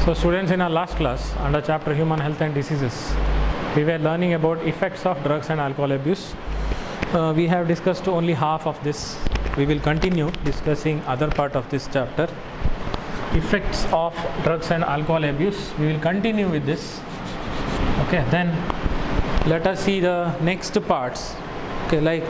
So students, in our last class under chapter Human Health and Diseases, we were learning about effects of drugs and alcohol abuse. We have discussed only half of this. We will continue discussing other part of this chapter. Effects of drugs and alcohol abuse. We will continue with this. Okay, then let us see the next parts. Okay, like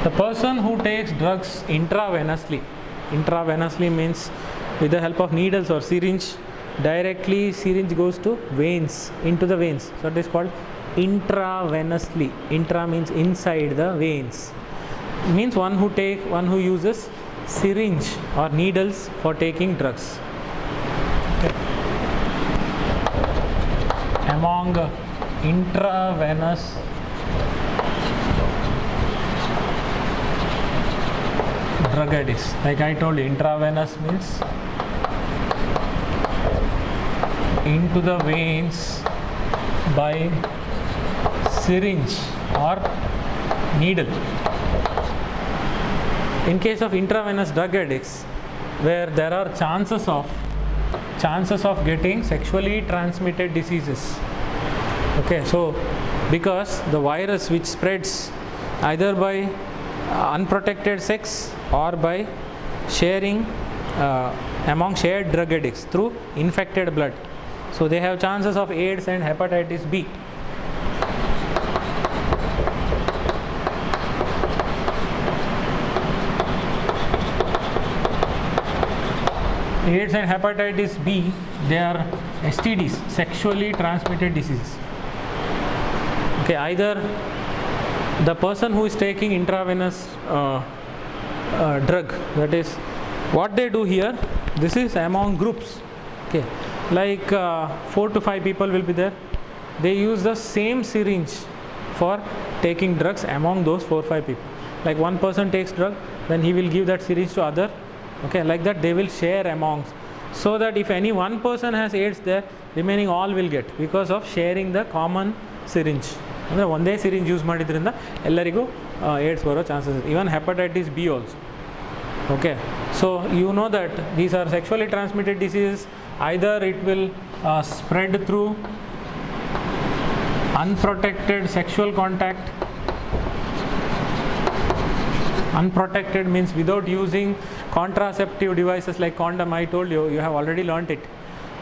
the person who takes drugs intravenously. Intravenously means with the help of needles or syringe. Directly syringe goes to veins, into the veins. So it is called intravenously. Intra means inside the veins. Means one who uses syringe or needles for taking drugs. Okay. Among intravenous drug addicts, like I told you, intravenous means into the veins by syringe or needle. In case of intravenous drug addicts, where there are chances of getting sexually transmitted diseases. Okay, so because the virus which spreads either by unprotected sex or by sharing among shared drug addicts through infected blood. So they have chances of AIDS and hepatitis B. AIDS and hepatitis B, they are STDs, sexually transmitted diseases. Okay, either the person who is taking intravenous drug, that is what they do here, this is among groups. Okay, like 4 to 5 people will be there. They use the same syringe for taking drugs among those 4 or 5 people. Like one person takes drug, then he will give that syringe to other. Okay, like that they will share amongst, so that if any one person has AIDS there, remaining all will get, because of sharing the common syringe. ಅಂದರೆ ಒಂದೇ syringe use ಮಾಡಿದ್ರಿಂದ ಎಲ್ಲರಿಗೂ AIDS ಬರೋ chances ಇದೆ. Even hepatitis B also. Okay, so you know that these are sexually transmitted diseases. Either it will spread through unprotected sexual contact. Unprotected means without using contraceptive devices like condom. I told you, you have already learnt it.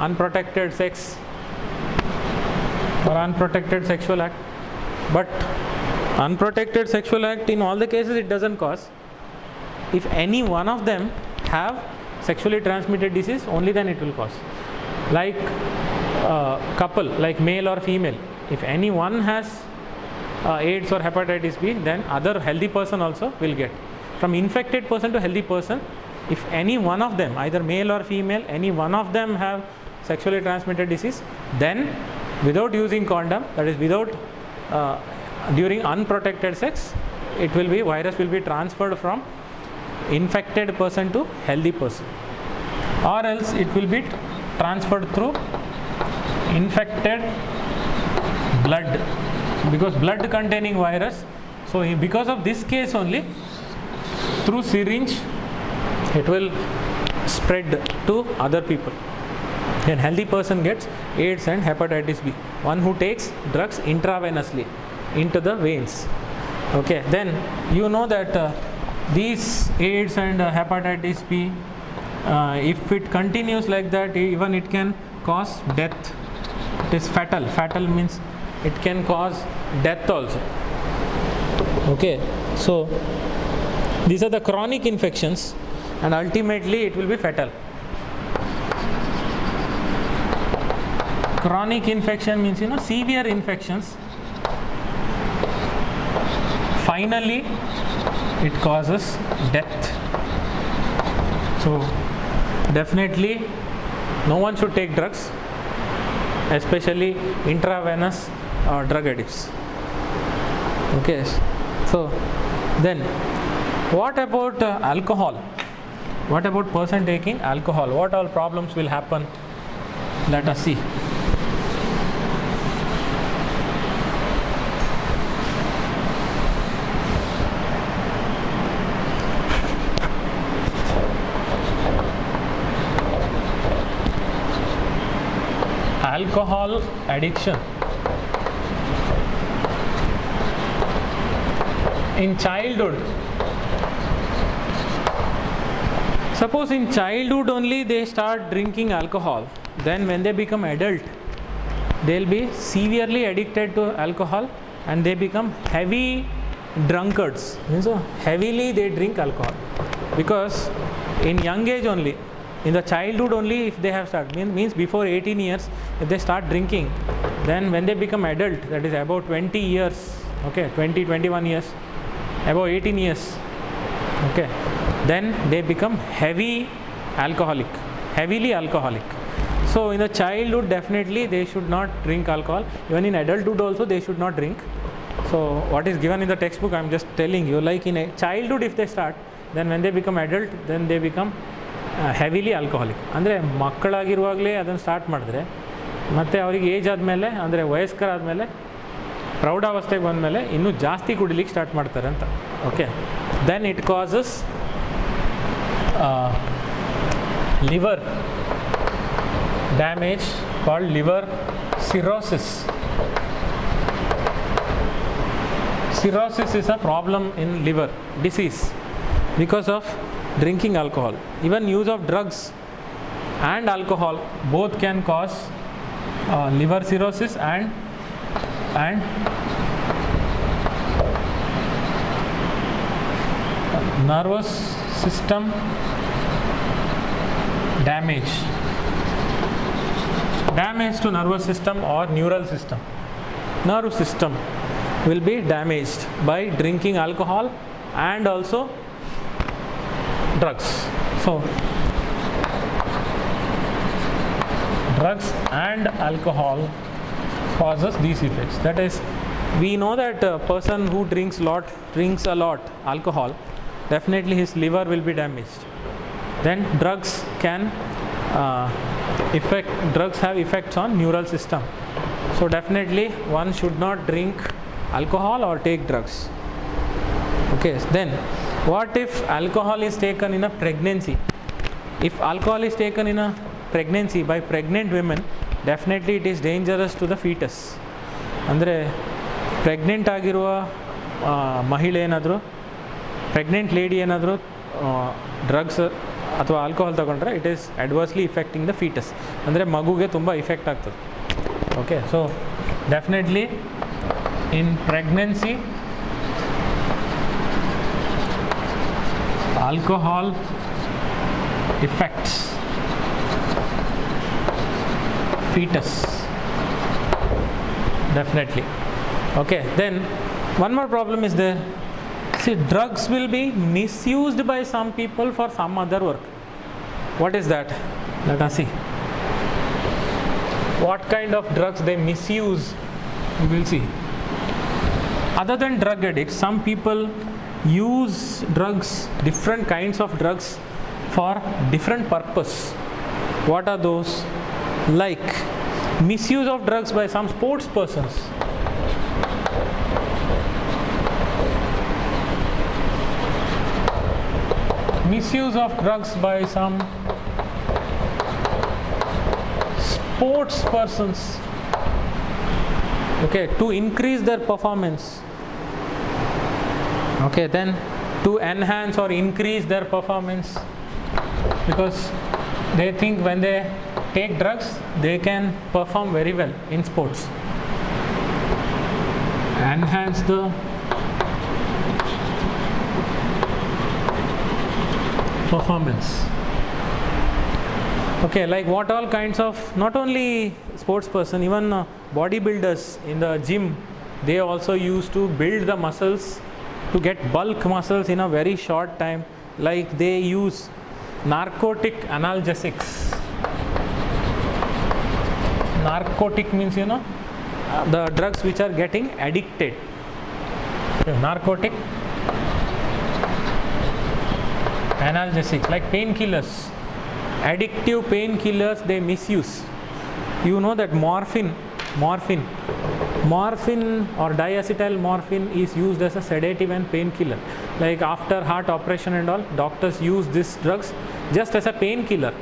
Unprotected sex or unprotected sexual act. But unprotected sexual act, in all the cases it doesn't cause. If any one of them have sexually transmitted disease, only then it will cause. Like couple, like male or female, if any one has AIDS or hepatitis B, then other healthy person also will get. From infected person to healthy person, if any one of them, either male or female, any one of them have sexually transmitted disease, then without using condom, that is without during unprotected sex, it will be, virus will be transferred from infected person to healthy person, or else it will be transferred through infected blood, because blood containing virus. So because of this case only, through syringe it will spread to other people. Then healthy person gets AIDS and hepatitis B, one who takes drugs intravenously into the veins. Okay, then you know that these AIDS and hepatitis B, if it continues like that, even it can cause death. It is fatal. Fatal means it can cause death also. Okay, so these are the chronic infections, and ultimately it will be fatal. Chronic infection means, you know, severe infections. Finally it causes death. So definitely no one should take drugs, especially intravenous drug addicts. Okay, so then what about alcohol? What about person taking alcohol? What all problems will happen? Let us see. alcohol addiction in childhood. Suppose in childhood only they start drinking alcohol, then when they become adult, they'll be severely addicted to alcohol and they become heavy drunkards. Means heavily they drink alcohol, because in young age only, in the childhood only, if they have started, means before 18 years, if they start drinking, then when they become adult, that is about 20 years, okay, 20, 21 years, above 18 years, okay, then they become heavily alcoholic. So in the childhood, definitely they should not drink alcohol. Even in adulthood also they should not drink. So what is given in the textbook, I am just telling you, like in a childhood if they start, then when they become adult, then they become heavily alcoholic. ಅಂದರೆ ಮಕ್ಕಳಾಗಿರುವಾಗಲೇ ಅದನ್ನು start ಮಾಡಿದ್ರೆ ಮತ್ತು ಅವರಿಗೆ age ಆದಮೇಲೆ, ಅಂದರೆ ವಯಸ್ಕರಾದಮೇಲೆ, ಪ್ರೌಢಾವಸ್ಥೆಗೆ ಬಂದಮೇಲೆ ಇನ್ನೂ ಜಾಸ್ತಿ ಕುಡಿಲಿಕ್ಕೆ ಸ್ಟಾರ್ಟ್ ಮಾಡ್ತಾರೆ ಅಂತ. Okay, then it causes liver damage called liver cirrhosis. Cirrhosis is a problem in liver disease because of drinking alcohol. Even use of drugs and alcohol both can cause liver cirrhosis and nervous system damage to nervous system or neural system. Nerve system will be damaged by drinking alcohol and also drugs. So drugs and alcohol causes these effects. That is, we know that a person who drinks a lot alcohol, definitely his liver will be damaged. Then drugs have effects on neural system. So definitely one should not drink alcohol or take drugs. Okay, then what if alcohol is taken in a pregnancy? If alcohol is taken in a pregnancy by pregnant women, definitely it is dangerous to the fetus. ಅಂದರೆ pregnant ಆಗಿರುವ ಮಹಿಳೆ ಏನಾದರೂ, pregnant lady ಏನಾದರೂ drugs ಅಥವಾ alcohol ತಗೊಂಡ್ರೆ it is adversely affecting the fetus, ಅಂದರೆ ಮಗುಗೆ ತುಂಬ ಇಫೆಕ್ಟ್ ಆಗ್ತದೆ. Okay, so definitely in pregnancy alcohol affects fetus, definitely. Okay, then one more problem is there. See, drugs will be misused by some people for some other work. What is that? Let us see. What kind of drugs they misuse, we will see. Other than drug addicts, some people use drugs, different kinds of drugs, for different purpose. What are those? Like misuse of drugs by some sports persons. Misuse of drugs by some sports persons, okay, to increase their performance. Okay, then to enhance or increase their performance, because they think when they take drugs they can perform very well in sports. Enhance the performance. Okay, like what all kinds of, not only sports person, even bodybuilders in the gym, they also used to build the muscles, to get bulk muscles in a very short time. Like they use narcotic analgesics. Narcotic means, you know, the drugs which are getting addicted. Narcotic analgesics, like painkillers, addictive painkillers they misuse. You know that morphine or diacetyl morphine is used as a sedative and painkiller. Like after heart operation and all, doctors use these drugs just as a painkiller.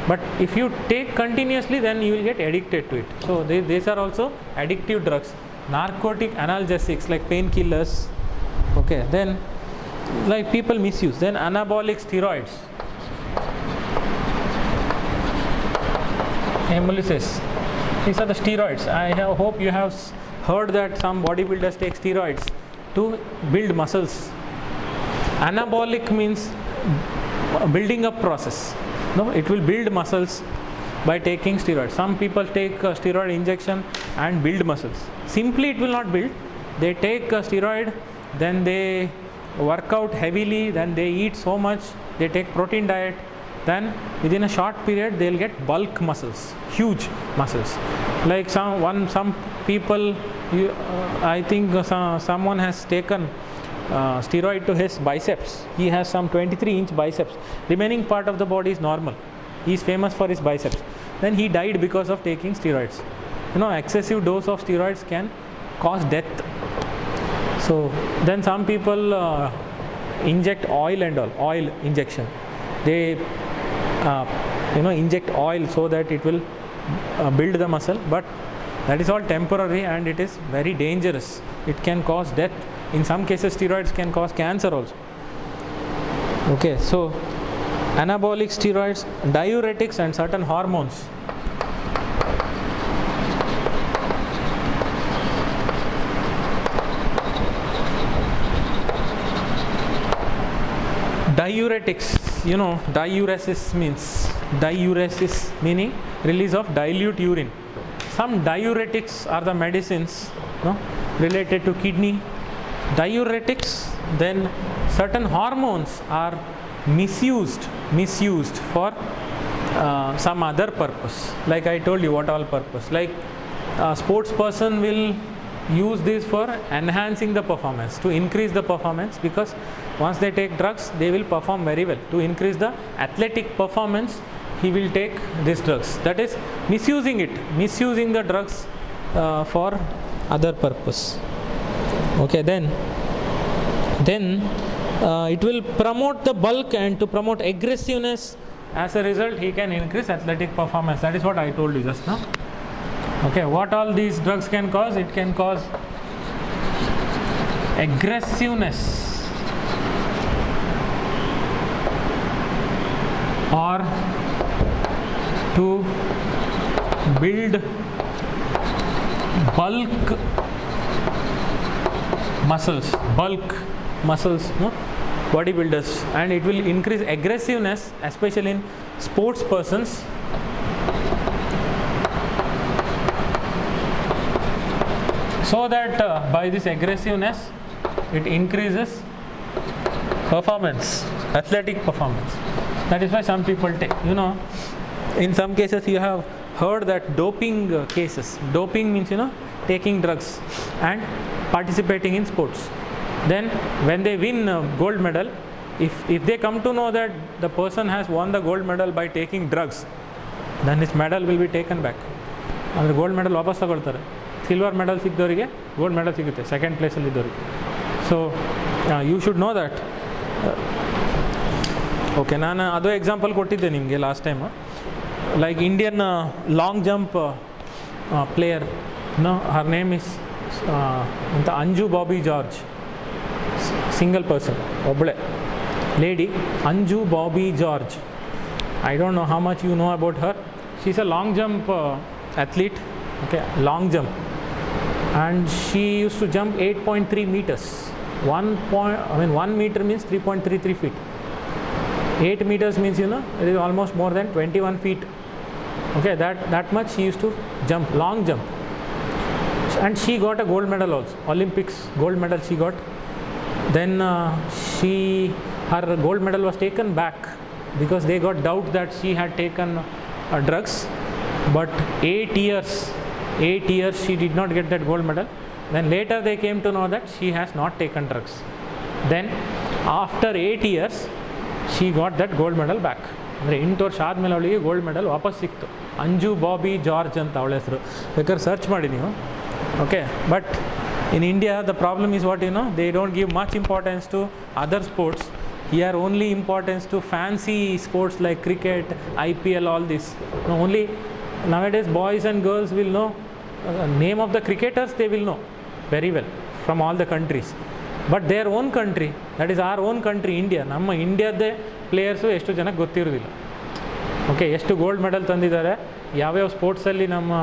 But if you take continuously, then you will get addicted to it. So these are also addictive drugs. Narcotic analgesics like painkillers. Okay, then like people misuse. Then anabolic steroids. Hemolysis. These are the steroids. I hope you have heard that some bodybuilders take steroids to build muscles. Anabolic means building up process. No, it will build muscles by taking steroids. Some people take steroid injection and build muscles. Simply it will not build. They take a steroid, then they work out heavily, then they eat so much, they take protein diet, then within a short period they will get bulk muscles, huge muscles. Like some people, I think someone has taken steroid to his biceps. He has some 23-inch biceps. Remaining part of the body is normal. He is famous for his biceps. Then he died because of taking steroids. Excessive dose of steroids can cause death. So then some people inject oil and all, oil injection. They inject oil so that it will build the muscle, but that is all temporary and it is very dangerous. It can cause death. In some cases steroids can cause cancer also. Okay, so anabolic steroids, diuretics and certain hormones. Diuretics, diuresis meaning release of dilute urine. Some diuretics are the medicines related to kidney. Diuretics, then certain hormones are misused for some other purpose. Like I told you, what all purpose. Like a sports person will use this for enhancing the performance, to increase the performance, because once they take drugs they will perform very well. To increase the athletic performance, he will take these drugs. That is misusing the drugs for other purpose. Okay, then it will promote the bulk, and to promote aggressiveness, as a result he can increase athletic performance. That is what I told you just now. Okay, what all these drugs can cause? It can cause aggressiveness or to build bulk muscles, bodybuilders, and it will increase aggressiveness, especially in sports persons. So that by this aggressiveness it increases performance, athletic performance. That is why some people take, in some cases you have heard that doping cases. Doping means taking drugs and participating in sports. Then when they win gold medal, if they come to know that the person has won the gold medal by taking drugs, then his medal will be taken back. And the gold medal ವಾಪಸ್ ತಗೊಳ್ತಾರೆ. Silver medal ಸಿಕ್ಕಿದವರಿಗೆ gold medal ಸಿಗುತ್ತೆ, second ಪ್ಲೇಸಲ್ಲಿ ಇದ್ದವರಿಗೆ. So you should know that. Okay, ನಾನು ಅದು example ಕೊಟ್ಟಿದ್ದೆ ನಿಮಗೆ last time. Like Indian long jump player, her name is ಅಂತ ಅಂಜು ಬಾಬಿ ಜಾರ್ಜ್. ಸಿಂಗಲ್ ಪರ್ಸನ್, ಒಬ್ಬಳೆ lady, Anju Bobby George. I don't know how much you know about her. She is a long jump athlete, okay, long jump, and she used to jump 8.3 meters. 1 meter means 3.33 feet. 8 meters means it is almost more than 21 feet. Okay, that much she used to jump, long jump, and she got a gold medal also, Olympics gold medal she got. Then her gold medal was taken back because they got doubt that she had taken drugs. But 8 years she did not get that gold medal. Then later they came to know that she has not taken drugs. Then after 8 years she got that gold medal back. ಅಂದರೆ 8 ವರ್ಷ ಆದಮೇಲೆ ಅವಳಿಗೆ gold medal ವಾಪಸ್ ಸಿಕ್ತು. Anju Bobby George ಅಂತ ಅವಳ ಹೆಸರು, ಬೇಕಾದ್ರೆ ಸರ್ಚ್ ಮಾಡಿ ನೀವು. Okay, but in India the problem is what they don't give much importance to other sports. here only importance to fancy sports like cricket, IPL, all this. No, only nowadays boys and girls will know name of the cricketers, they will know very well from all the countries. But their own country, that is our own country, India, ನಮ್ಮ ಇಂಡಿಯಾದೇ players ಎಷ್ಟು ಜನಕ್ಕೆ ಗೊತ್ತಿರೋದಿಲ್ಲ. Okay, ಎಷ್ಟು gold medal ತಂದಿದ್ದಾರೆ, ಯಾವ್ಯಾವ ಸ್ಪೋರ್ಟ್ಸಲ್ಲಿ ನಮ್ಮ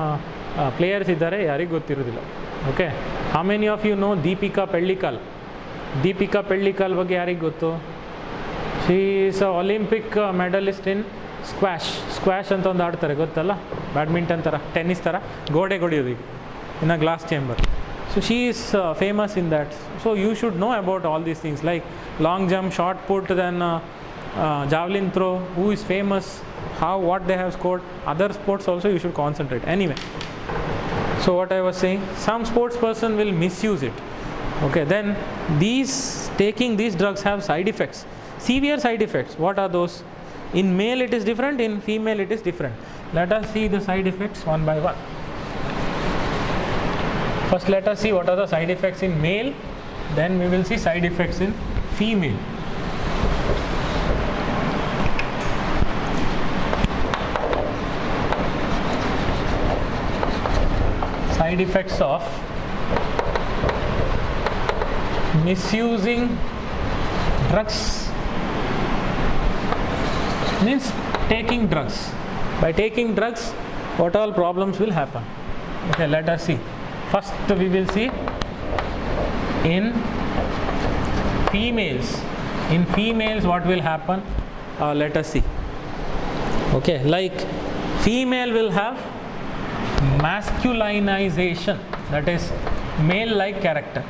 players ಇದ್ದಾರೆ ಯಾರಿಗೆ ಗೊತ್ತಿರೋದಿಲ್ಲ. Okay, how many of you know Dipika Pallikal? Dipika Pallikal ಬಗ್ಗೆ ಯಾರಿಗೆ ಗೊತ್ತು? She is a Olympic medallist in squash ಅಂತ ಒಂದು ಆಡ್ತಾರೆ, ಗೊತ್ತಲ್ಲ? ಬ್ಯಾಡ್ಮಿಂಟನ್ ಥರ, ಟೆನ್ನಿಸ್ ಥರ, ಗೋಡೆ ಹೊಡೆಯೋದು ಈಗ in a glass chamber. So she is famous in that. So you should know about all these things like long jump, shot put, then javelin throw, who is famous, how, what they have scored. Other sports also you should concentrate. Anyway, so what I was saying, some sports person will misuse it. Okay, then taking these drugs have side effects, severe side effects. What are those? In male it is different, in female it is different. Let us see the side effects one by one. First let us see what are the side effects in male, then we will see side effects in female. Side effects of misusing drugs means taking drugs. By taking drugs, what all problems will happen? Okay, let us see. First we will see in females. In females what will happen? Let us see. Okay, like female will have masculinization, that is male like character.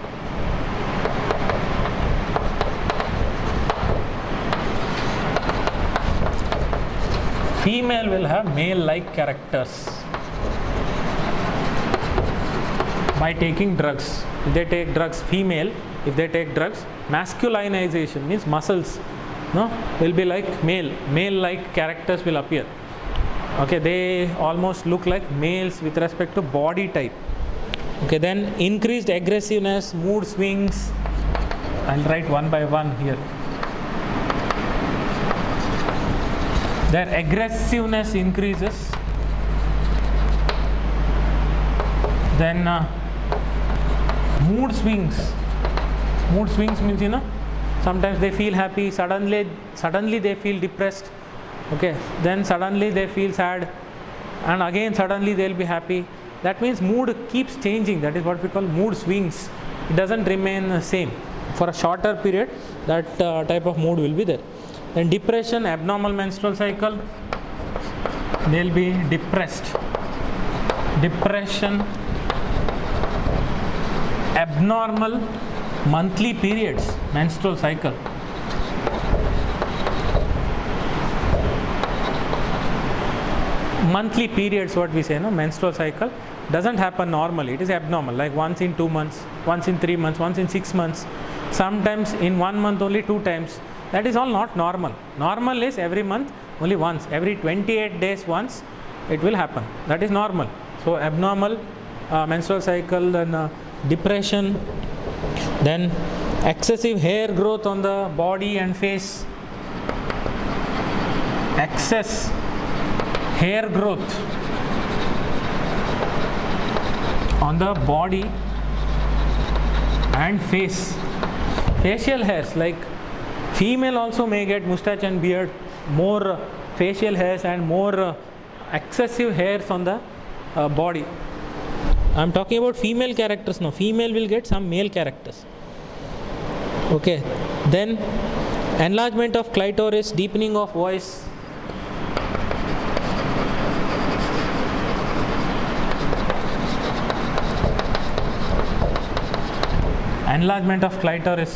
Female will have male like characters by taking drugs. If they take drugs, female, if they take drugs, masculinization means muscles, no, will be like male like characters will appear. Okay, they almost look like males with respect to body type. Okay, then increased aggressiveness, mood swings. I'll write one by one here. Their aggressiveness increases. Then mood swings. Mood swings means, you know, sometimes they feel happy, suddenly they feel depressed. Okay, then suddenly they feel sad, and again suddenly they'll be happy. That means mood keeps changing. That is what we call mood swings. It doesn't remain the same for a shorter period. That type of mood will be there. Then depression, abnormal menstrual cycle, they'll be depressed. Depression, abnormal monthly periods, menstrual cycle. Monthly periods, what we say, no, menstrual cycle doesn't happen normally. It is abnormal, like once in 2 months, once in 3 months, once in 6 months, sometimes in 1 month only 2 times. That is all not normal. Normal is every month only once, every 28 days once it will happen. That is normal. So abnormal menstrual cycle, then depression, then excessive hair growth on the body and face. Excess hair growth on the body and face. Facial hairs, like female also may get moustache and beard, more facial hairs and more excessive hairs on the body. I am talking about female characters now. Female will get some male characters. Okay, then enlargement of clitoris, deepening of voice. Enlargement of clitoris.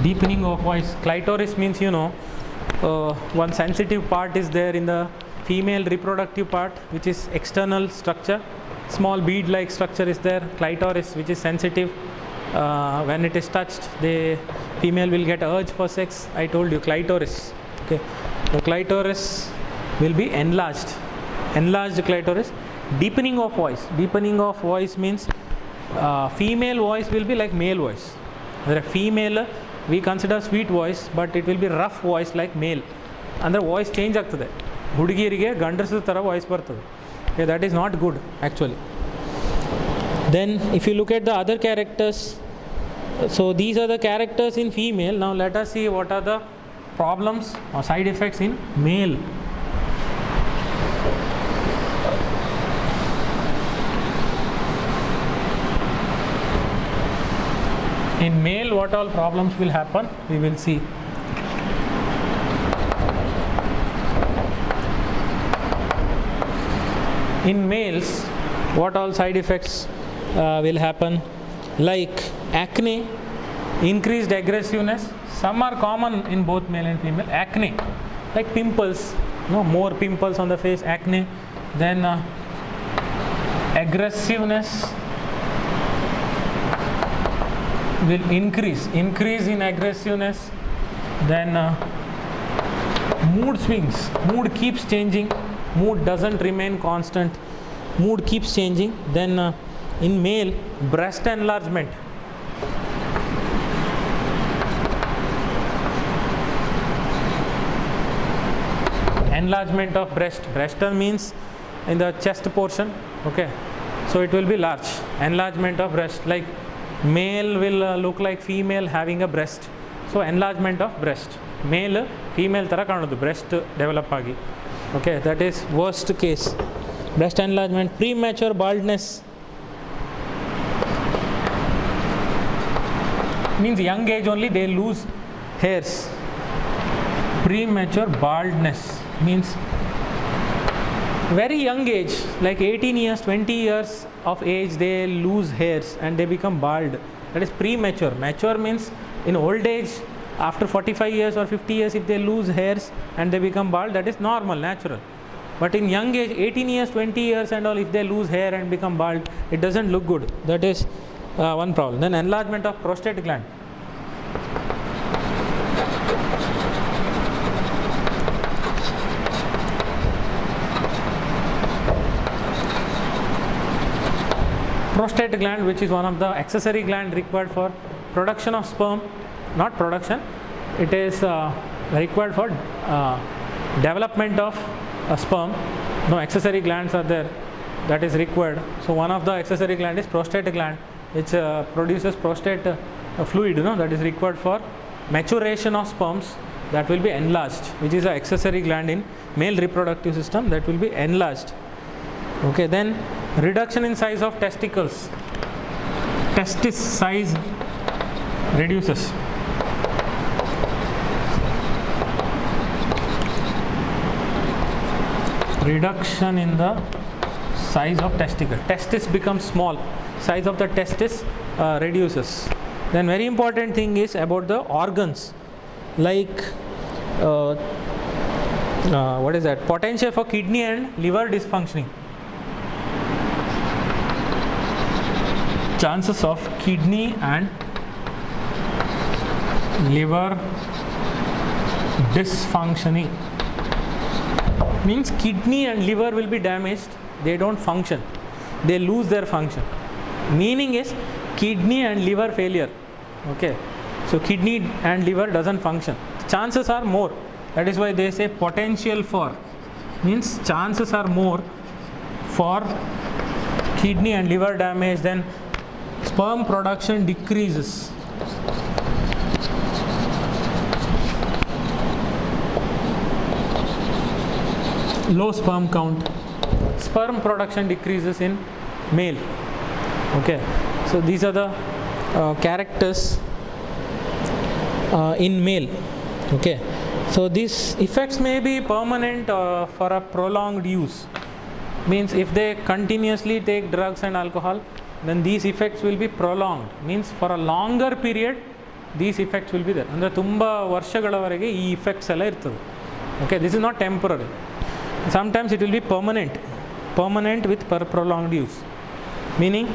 Deepening of voice. Clitoris means, you know, one sensitive part is there in the female reproductive part, which is external structure. Small bead like structure is there. Clitoris, which is sensitive. When it is touched, the female will get urge for sex. I told you, clitoris. Okay, the clitoris will be enlarged. Enlarged clitoris. Deepening of voice. Deepening of voice means female voice will be like male voice. ಅಂದರೆ female we consider sweet voice, but it will be rough voice like male. ಅಂದರೆ voice change ಆಗ್ತದೆ, ಹುಡುಗಿಯರಿಗೆ ಗಂಡಸದ ಥರ voice ಬರ್ತದೆ. That is not good actually. Then if you look at the other characters, so these are the characters in female. Now let us see what are the problems or side effects in male. In male, what all problems will happen, we will see. In males, what all side effects will happen, like acne, increased aggressiveness. Some are common in both male and female. Acne, like pimples, more pimples on the face, acne. Then aggressiveness will increase in aggressiveness. Then mood swings, mood keeps changing, mood doesn't remain constant, mood keeps changing. Then in male, breast enlargement, enlargement of breast means in the chest portion, okay, so it will be large. Enlargement of breast, like male will look like female having a breast, so enlargement of breast, male female ತರ ಕಾಣೋದು breast develop ಆಗಿ, okay, that is worst case. Breast enlargement. Premature baldness means young age only they lose hairs. Premature baldness means very young age, like 18 years, 20 years of age, they lose hairs and they become bald. That is premature. Mature means in old age, after 45 years or 50 years, if they lose hairs and they become bald, that is normal, natural. But in young age, 18 years, 20 years and all, if they lose hair and become bald, it doesn't look good. That is one problem. Then enlargement of prostate gland. Prostate gland, which is one of the accessory gland required for production of sperm, not production, it is required for development of sperm. No accessory glands are there that is required. So one of the accessory gland is prostate gland, which produces prostate fluid, that is required for maturation of sperms, that will be enlarged, which is an accessory gland in male reproductive system, that will be enlarged. Okay, then reduction in size of testicles. Testis size reduces. Reduction in the size of testicle. Testis becomes small. Size of the testis reduces. Then very important thing is about the organs, like what is that? Potential for kidney and liver dysfunctioning. Chances of kidney and liver dysfunctioning means kidney and liver will be damaged, they don't function, they lose their function. Meaning is kidney and liver failure. Okay, so kidney and liver doesn't function. Chances are more. That is why they say potential for, means chances are more for kidney and liver damage. Then sperm production decreases. Low sperm count. Sperm production decreases in male. Okay, so these are the characters in male. Okay, so these effects may be permanent for a prolonged use. Means if they continuously take drugs and alcohol, then these effects will be prolonged. Means for a longer period these effects will be there. ಅಂದರೆ ತುಂಬ ವರ್ಷಗಳವರೆಗೆ ಈ effects ಎಲ್ಲ ಇರ್ತದೆ. Okay, this is not temporary. Sometimes it will be permanent with prolonged use. Meaning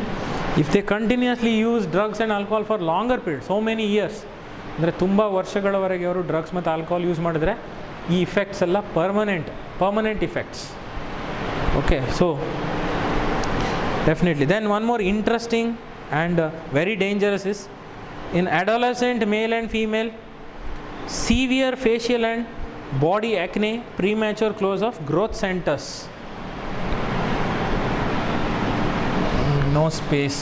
if they continuously use drugs and alcohol for longer period, so many years, ಅಂದರೆ ತುಂಬ ವರ್ಷಗಳವರೆಗೆ ಅವರು ಡ್ರಗ್ಸ್ ಮತ್ತು ಆಲ್ಕೋಹಾಲ್ ಯೂಸ್ ಮಾಡಿದ್ರೆ ಈ effects ಎಲ್ಲ permanent effects. Okay, so definitely. Then one more interesting and very dangerous is in adolescent male and female, severe facial and body acne, premature close of growth centers. No space.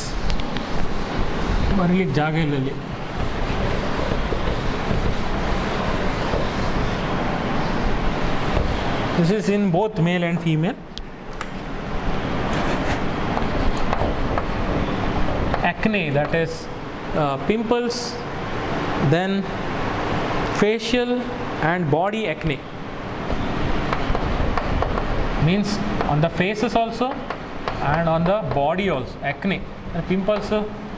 ಬರಲಿಕ್ಕೆ ಜಾಗ ಇಲ್ಲ ಇಲ್ಲಿ. This is in both male and female. Acne, that is pimples, then facial and body acne, means on the faces also and on the body also. Acne, pimples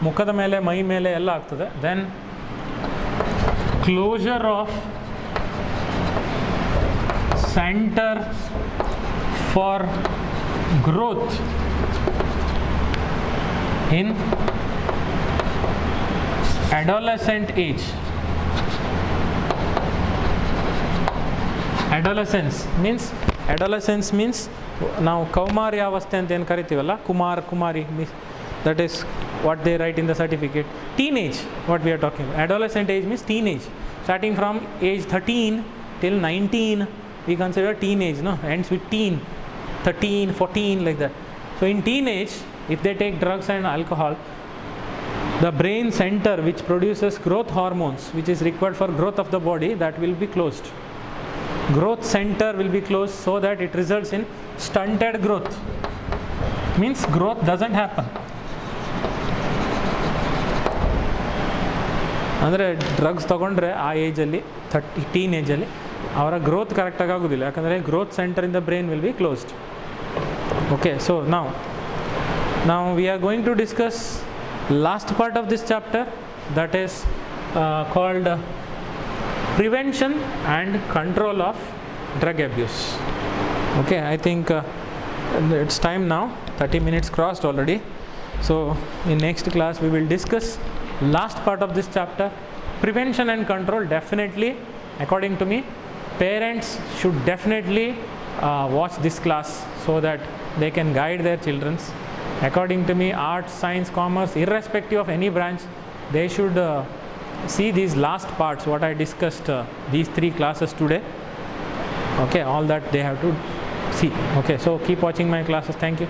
ಮುಖದ ಮೇಲೆ ಮೈ ಮೇಲೆ ಎಲ್ಲ ಆಗ್ತದೆ. Then closure of center for growth in adolescent age. Adolescence means ನಾವು ಕೌಮಾರ್ಯಾವಸ್ಥೆ ಅಂತ ಏನು ಕರಿತೀವಲ್ಲ, ಕುಮಾರಿ, that is what they write in the certificate. Teenage, what we are talking about. Adolescent age means teenage. Starting from age 13 till 19, we consider teenage, no? Ends with teen, 13, 14, like that. So in teenage, if they take drugs and alcohol, the brain center which produces growth hormones, which is required for growth of the body, that will be closed. Growth center will be closed, so that it results in stunted growth. Means growth doesn't happen. ಅಂದರೆ drugs ತೊಗೊಂಡ್ರೆ ಆ ಏಜಲ್ಲಿ teen ಏಜಲ್ಲಿ ಅವರ growth ಕರೆಕ್ಟಾಗಿ ಆಗೋದಿಲ್ಲ, ಯಾಕಂದರೆ growth centre in the brain will be closed. Okay, so now we are going to discuss last part of this chapter, that is called prevention and control of drug abuse. Okay, I think it's time now. 30 minutes crossed already. So in next class we will discuss last part of this chapter, prevention and control. Definitely, according to me, parents should definitely watch this class so that they can guide their children. According to me, arts, science, commerce, irrespective of any branch, they should see these last parts what I discussed, these 3 classes today. Okay, all that they have to see. Okay, so keep watching my classes. Thank you.